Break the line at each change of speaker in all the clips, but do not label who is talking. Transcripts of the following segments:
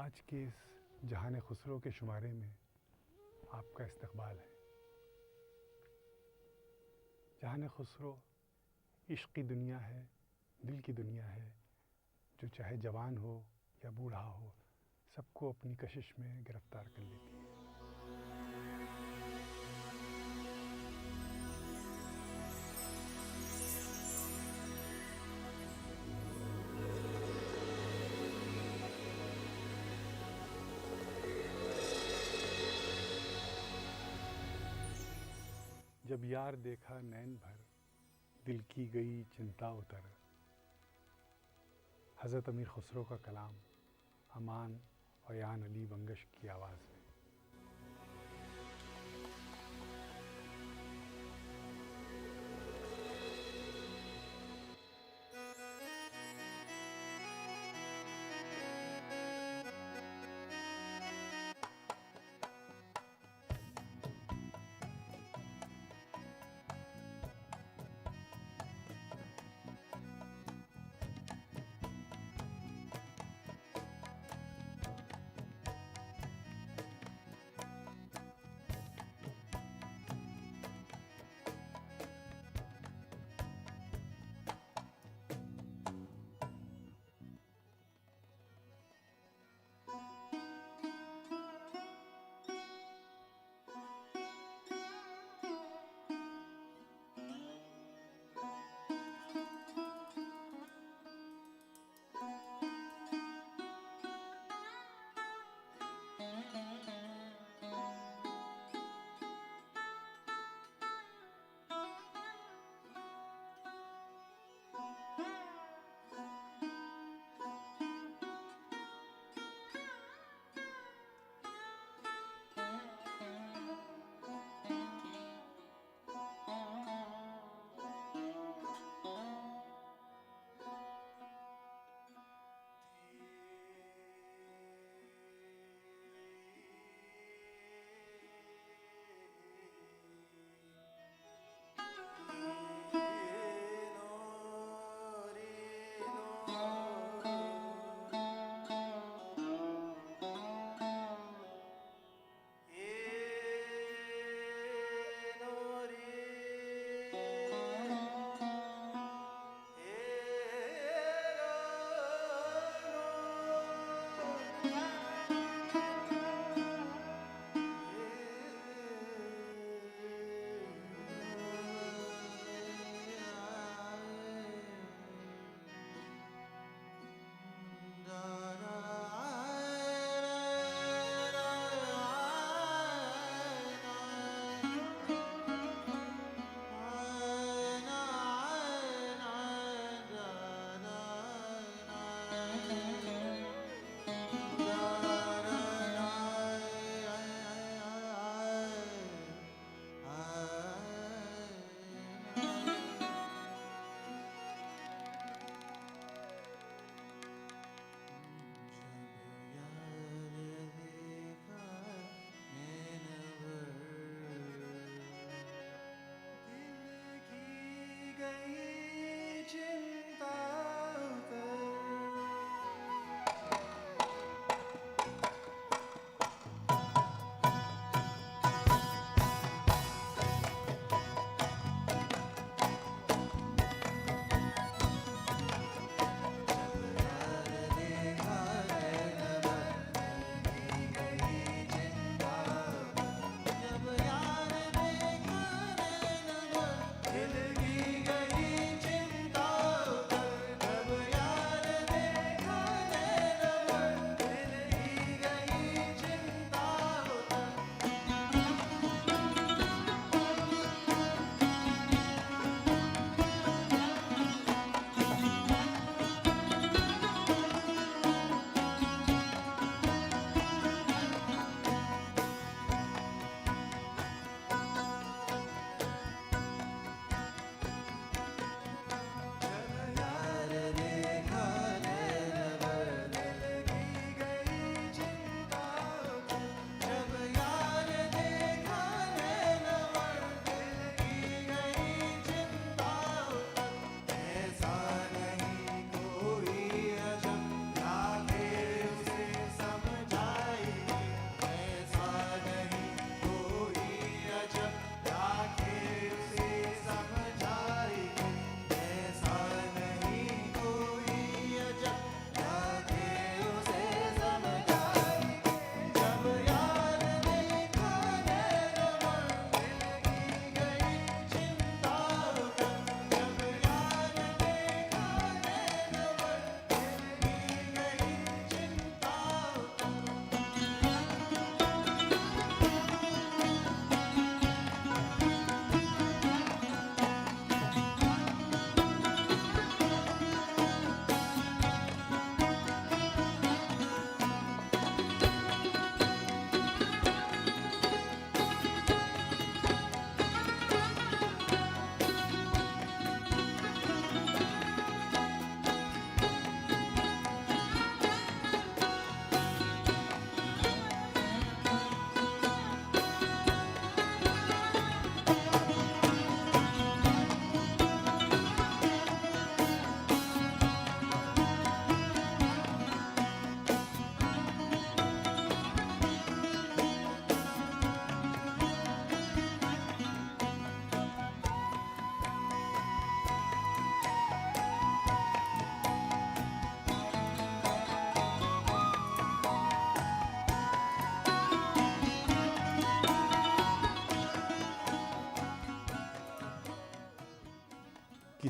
आज के इस जहान खुसरो के शुमारे में आपका इस्तकबाल है। जहान खुसरो इश्क़ की दुनिया है, दिल की दुनिया है, जो चाहे जवान हो या बूढ़ा हो, सबको अपनी कशिश में गिरफ़्तार कर लेती है। जब यार देखा नैन भर, दिल की गई चिंता उतर। हज़रत अमीर खुसरो का कलाम अमान और यान अली बंगश की आवाज़ में।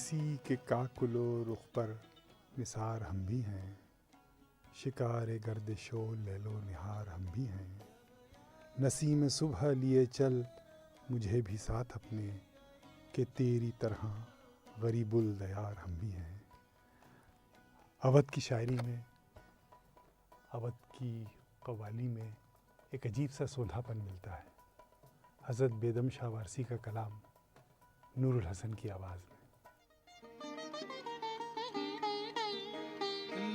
किसी के काकुलो रुख पर निसार हम भी हैं, शिकार गर्दिशो लैलो निहार हम भी हैं। नसीम सुबह लिए चल मुझे भी साथ अपने, कि तेरी तरह गरीबुल दयार हम भी हैं। अवध की शायरी में, अवध की कव्वाली में एक अजीब सा सोंधापन मिलता है। हज़रत बेदम शाह वारसी का कलाम नूरुल हसन की आवाज़ में।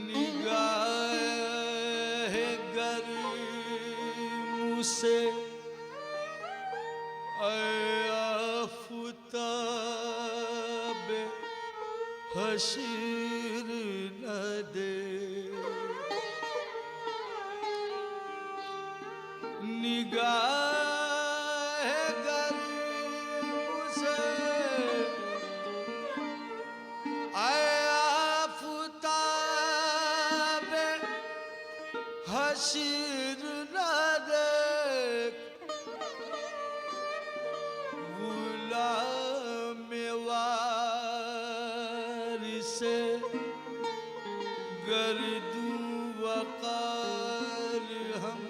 निगाहे गर मुझसे आफ़ताब हशीर न दे, निगाहे गर मुझसे आफ़ताब हशीर न देख, गुलाम वारिसे गर्दू वक़ार हम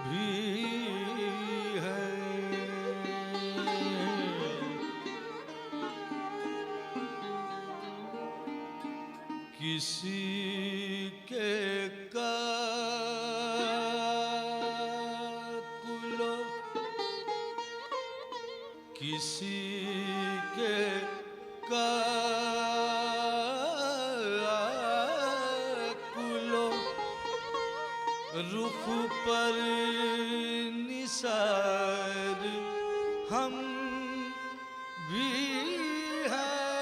भी हैं। किसी के काकुलो, किसी के काकुलो रुख पर निसार हम भी हैं।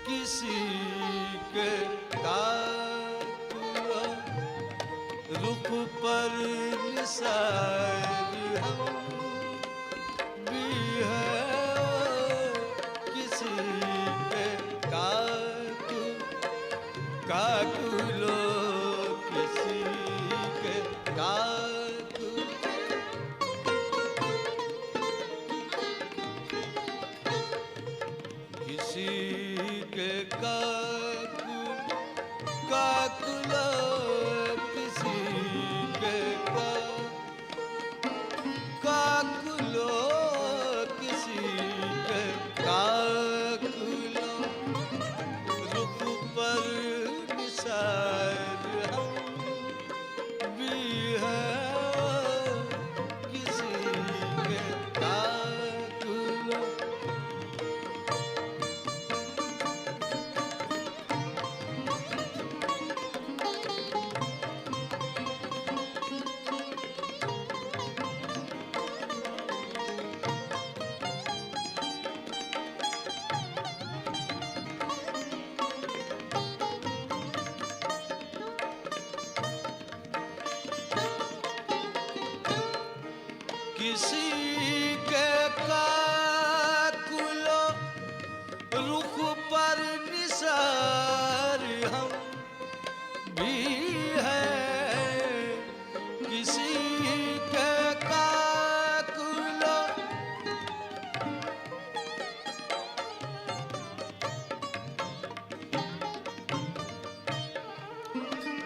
किसी के काकुलो रुख पर निसार हम भी हैं। किसी के काकुलो, किसी के किसी के काकुलो, किसी के काकुलो, किसी के काकुलो रुख पर निसार हम भी हैं। किसी के काकुलो, किसी के काकुलो रुख पर निसार हम भी हैं। किसी के काकुलो,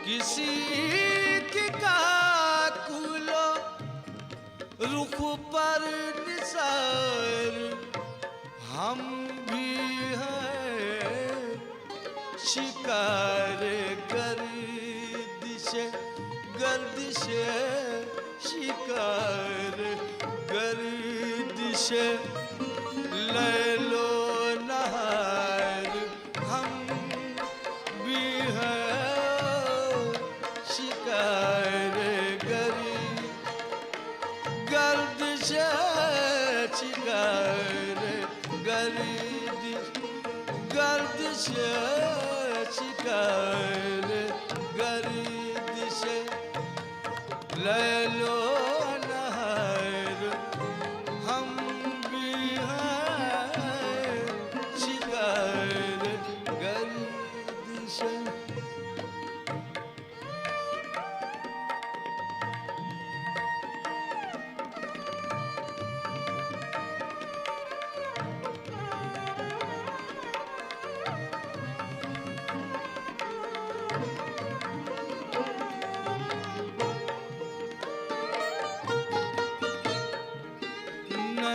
किसी के काकुलो रुख पर निसार हम भी हैं। शिकार गर्दिश गर्दिश, शिकार गर्दिश लैलो नहार हम भी हैं। शिकार गर्दिश, शिकार गर्दिश, शिकार गर्दिश लैलो नहार हम भी हैं। शिकार गर्दिश।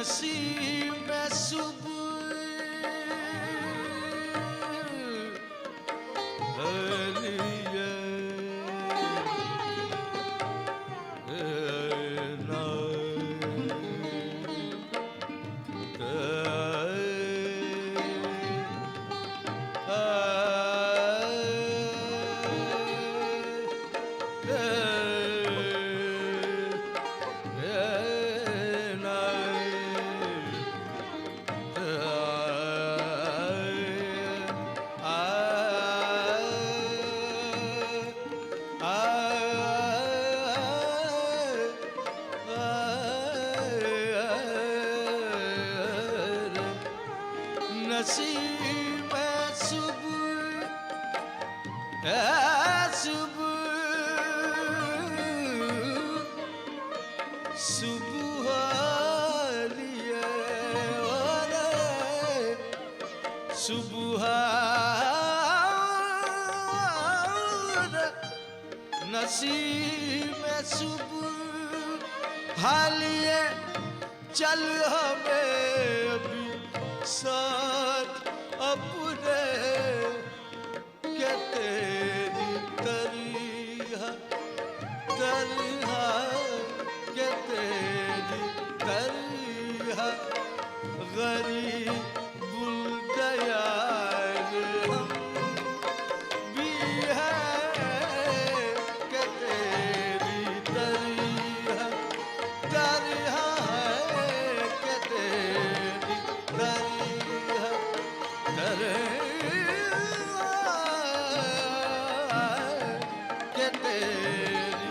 नसीब में सुबह नसीब सुबह लिए सुबह नसीब में सुबह हालिए चल हमें अभी साथ अपने के तेरी तरिहा तरिहा के तेरी तरिहा गरीब दयाल हम भी हैं के तेरी तरिहा तरिहा है के तेरी तरिहा के तेरी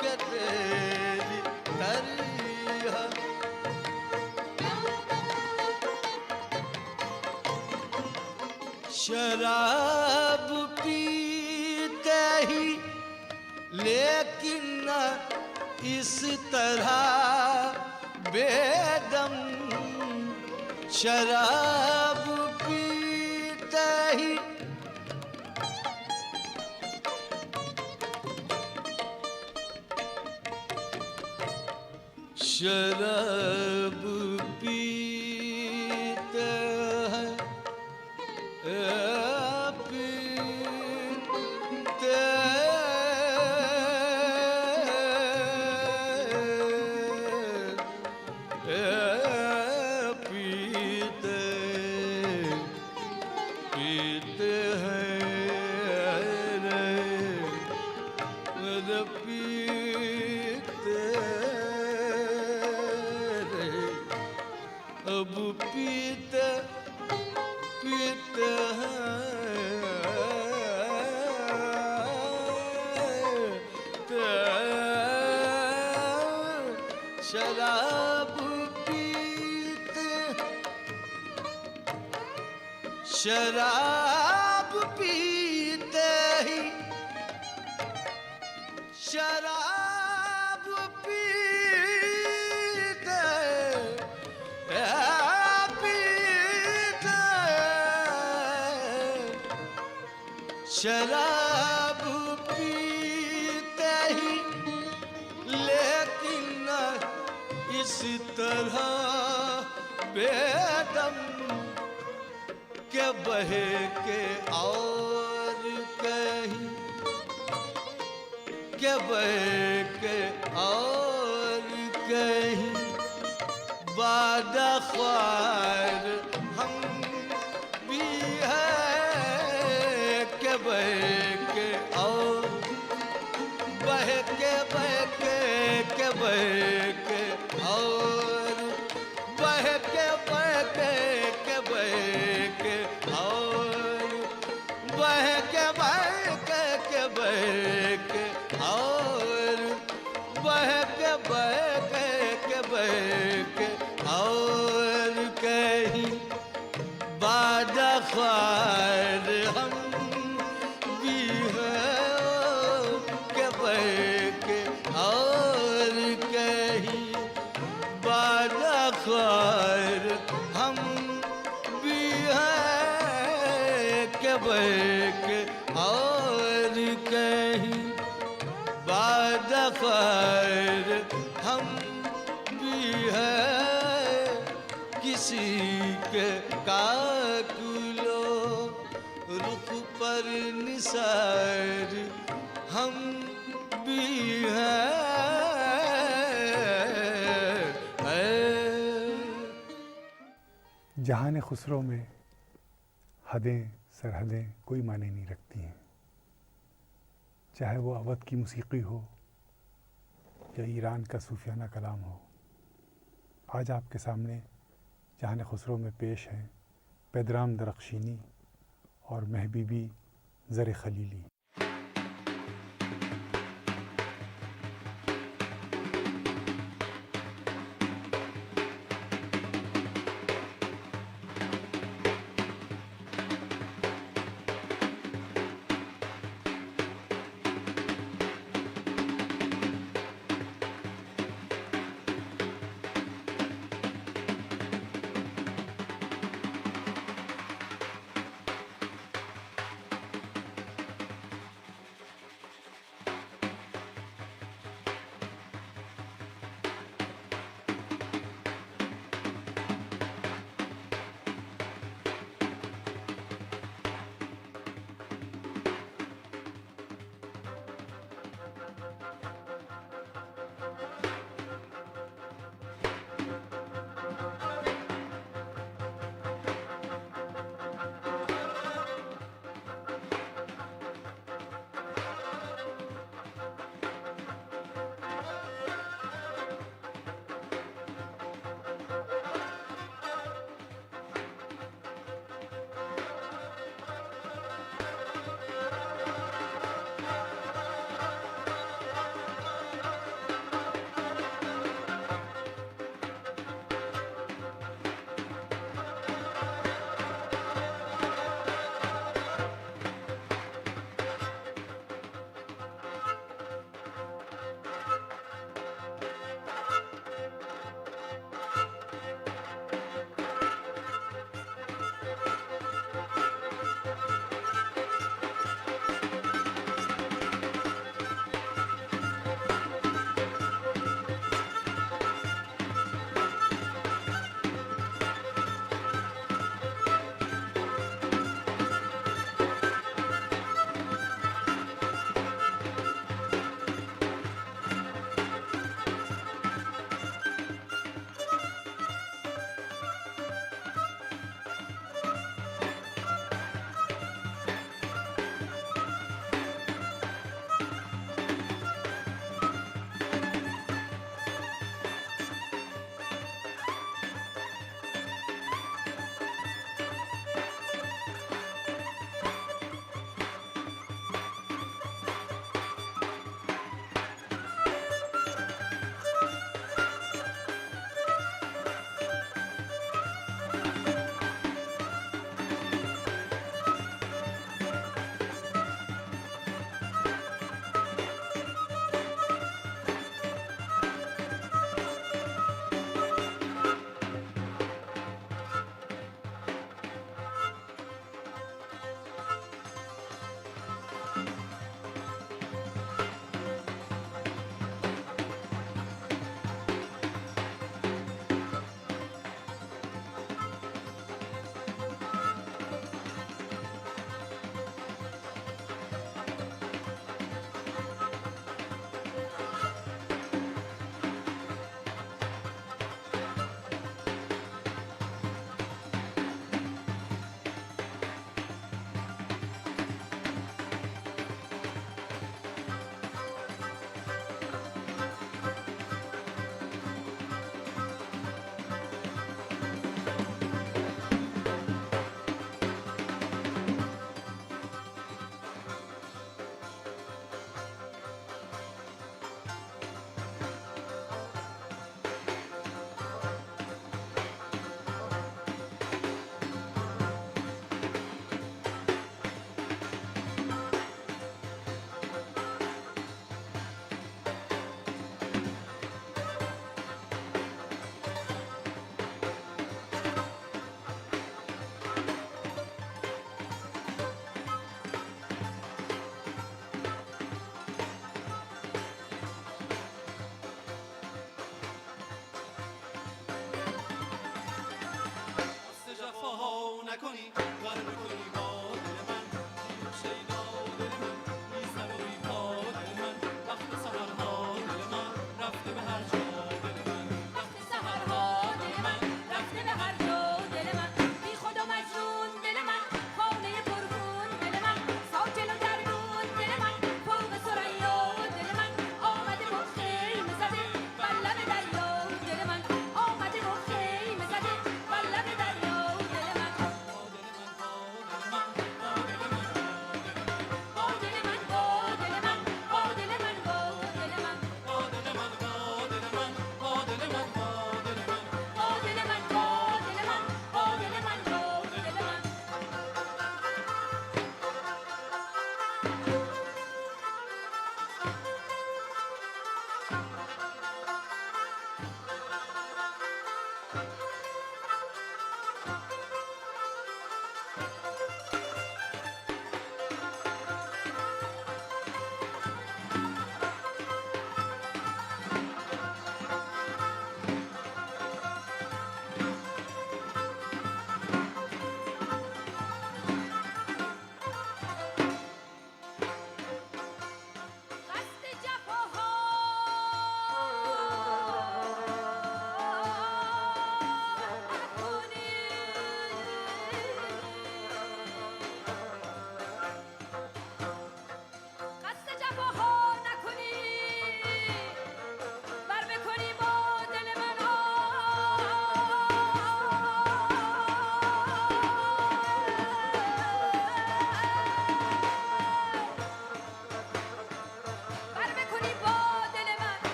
के तेरी तरिहा शराब पीते ही लेकिन न इस तरह बेदम शराब पीते ही शराब पीते हैं पीते हैं पीते अब पीते पीते हैं शराब पीते शराब पीते ही शराब पीते पीते शराब पीते ही लेकिन न इस तरह बेदम के बहे के और कहीं के बहे के और कहीं बादा ख्वार हम भी हैं के बहे के और बहे के बहे के और बहे के बहे के और बहे के बहे के और बहे के बहे के और कहीं बादा ख्वार हम भी हैं के बहे के और कहीं बादा ख्वार हम भी हैं के बहे के और कहीं बादा खैर हम भी है किसी के काकुलो रुख पर निसार हम भी है।
जहान खुसरो में हदें सरहदें कोई मायने नहीं रखती हैं, चाहे वो अवध की मौसीकी हो या ईरान का सूफियाना कलाम हो। आज आपके सामने जहान खुसरो में पेश हैं पैदराम दरख्शीनी और महबीबी ज़र खलीली।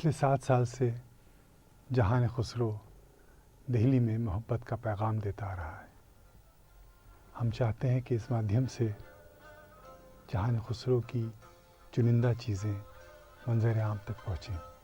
पिछले 7 साल से जहान खुसरो दिल्ली में मोहब्बत का पैगाम देता आ रहा है। हम चाहते हैं कि इस माध्यम से जहान खुसरो की चुनिंदा चीज़ें मंज़र आम तक पहुँचें।